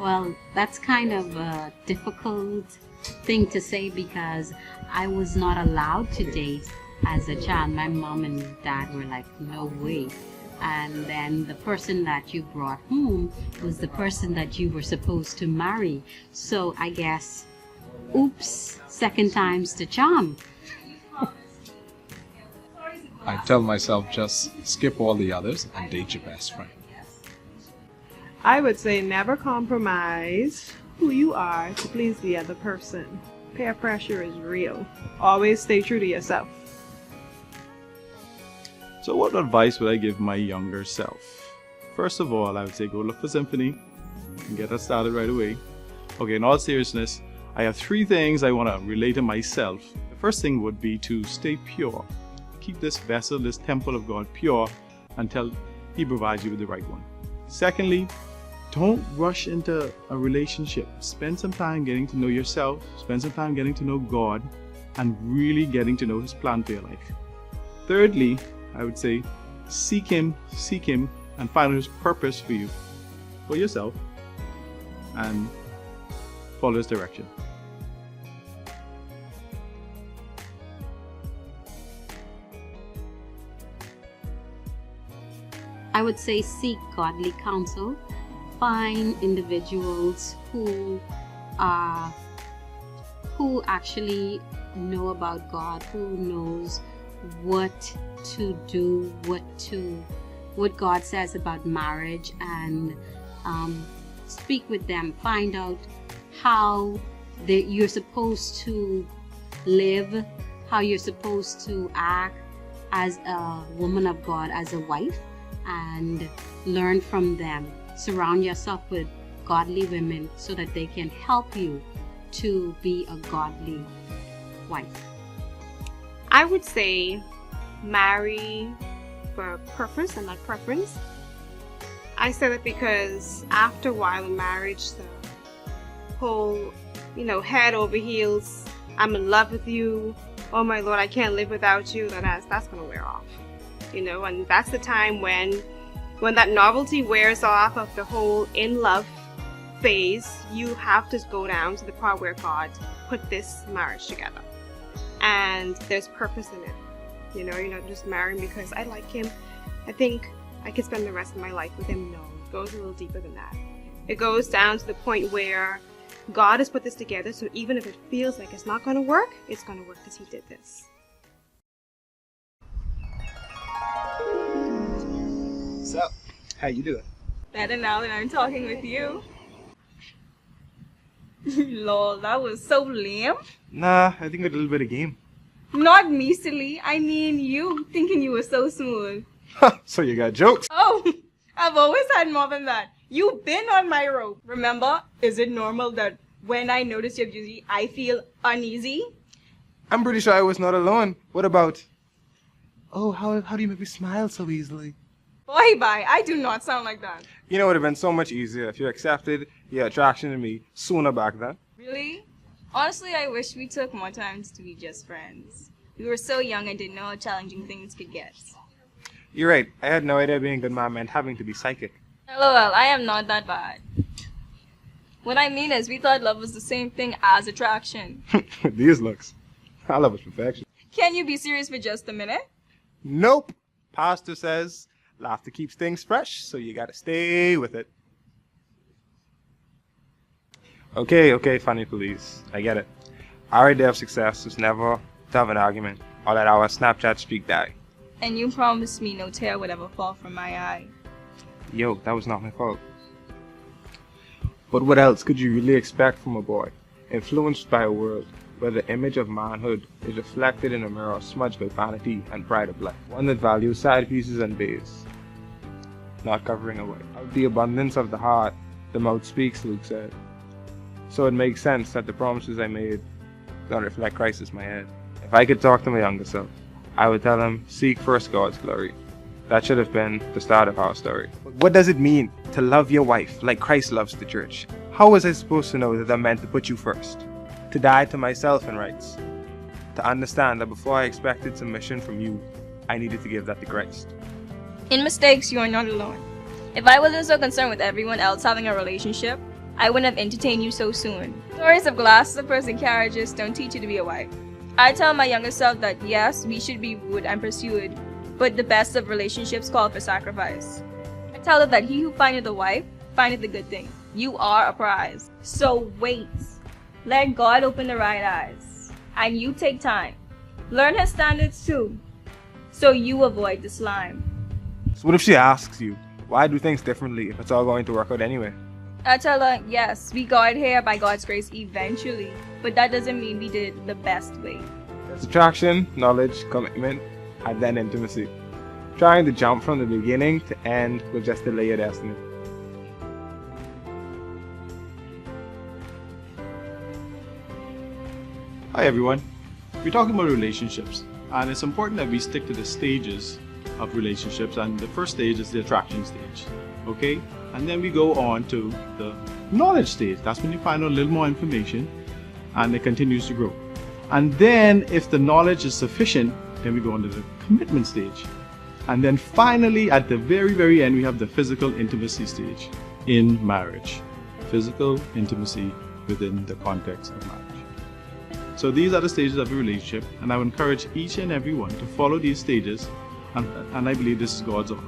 Well, that's kind of a difficult thing to say because I was not allowed to date as a child. My mom and dad were like, no way. And then the person that you brought home was the person that you were supposed to marry. So I guess, oops, second time's the charm. I tell myself just skip all the others and date your best friend. I would say never compromise who you are to please the other person. Peer pressure is real. Always stay true to yourself. So what advice would I give my younger self? First of all, I would say go look for Symphony and get us started right away. Okay, in all seriousness, I have 3 things I want to relate to myself. The first thing would be to stay pure. Keep this vessel, this temple of God pure until He provides you with the right one. Secondly, don't rush into a relationship. Spend some time getting to know yourself, spend some time getting to know God, and really getting to know His plan for your life. Thirdly, I would say seek Him, and find His purpose for you, for yourself, and follow His direction. I would say seek godly counsel. Find individuals who actually know about God, who knows what to do, what God says about marriage, and speak with them. Find out how you're supposed to live, how you're supposed to act as a woman of God, as a wife, and learn from them. Surround yourself with godly women so that they can help you to be a godly wife. I would say marry for purpose and not preference. I say that because after a while in marriage, the whole, head over heels, I'm in love with you, oh my Lord, I can't live without you, that's going to wear off. And that's the time when that novelty wears off of the whole in love phase, you have to go down to the part where God put this marriage together. And there's purpose in it. You're not just marrying because I like him. I think I could spend the rest of my life with him. No, it goes a little deeper than that. It goes down to the point where God has put this together, so even if it feels like it's not going to work, it's going to work because he did this. So, how you doing? Better now that I'm talking with you. Lol, that was so lame. Nah, I think a little bit of game. Not me, silly. I mean you, thinking you were so smooth. So you got jokes? Oh, I've always had more than that. You've been on my rope. Remember, is it normal that when I notice your beauty, I feel uneasy? I'm pretty sure I was not alone. What about... Oh, how do you make me smile so easily? Boy, bye. I do not sound like that. It would have been so much easier if you accepted your attraction to me sooner back then. Really? Honestly, I wish we took more time to be just friends. We were so young and didn't know how challenging things could get. You're right. I had no idea being a good man meant having to be psychic. LOL, I am not that bad. What I mean is, we thought love was the same thing as attraction. With these looks, I love is perfection. Can you be serious for just a minute? Nope. Pastor says laughter keeps things fresh, so you gotta stay with it. Okay, funny police. I get it. Our idea of success was never to have an argument or let our Snapchat streak die. And you promised me no tear would ever fall from my eye. Yo, that was not my fault. But what else could you really expect from a boy, influenced by a world where the image of manhood is reflected in a mirror smudged by vanity and pride of life, one that values side pieces and bays, not covering away. Out of the abundance of the heart, the mouth speaks, Luke said. So it makes sense that the promises I made don't reflect Christ as my head. If I could talk to my younger self, I would tell him, seek first God's glory. That should have been the start of our story. But what does it mean to love your wife like Christ loves the church? How was I supposed to know that I meant to put you first? To die to myself in rights? To understand that before I expected submission from you, I needed to give that to Christ? In mistakes, you are not alone. If I wasn't so concerned with everyone else having a relationship, I wouldn't have entertained you so soon. Stories of glasses of pearls and carriages don't teach you to be a wife. I tell my younger self that yes, we should be wooed and pursued, but the best of relationships call for sacrifice. I tell her that he who findeth a wife findeth the good thing. You are a prize. So wait. Let God open the right eyes. And you take time. Learn his standards too, so you avoid the slime. So what if she asks you, why do things differently if it's all going to work out anyway? I tell her, yes, we got here by God's grace eventually, but that doesn't mean we did it the best way. There's attraction, knowledge, commitment, and then intimacy. Trying to jump from the beginning to end will just delay your destiny. Hi everyone. We're talking about relationships, and it's important that we stick to the stages of relationships, and the first stage is the attraction stage. Okay? And then we go on to the knowledge stage. That's when you find out a little more information and it continues to grow. And then if the knowledge is sufficient, then we go on to the commitment stage. And then finally at the very, very end, we have the physical intimacy stage in marriage. Physical intimacy within the context of marriage. So these are the stages of a relationship, and I would encourage each and every one to follow these stages, and I believe this is God's order.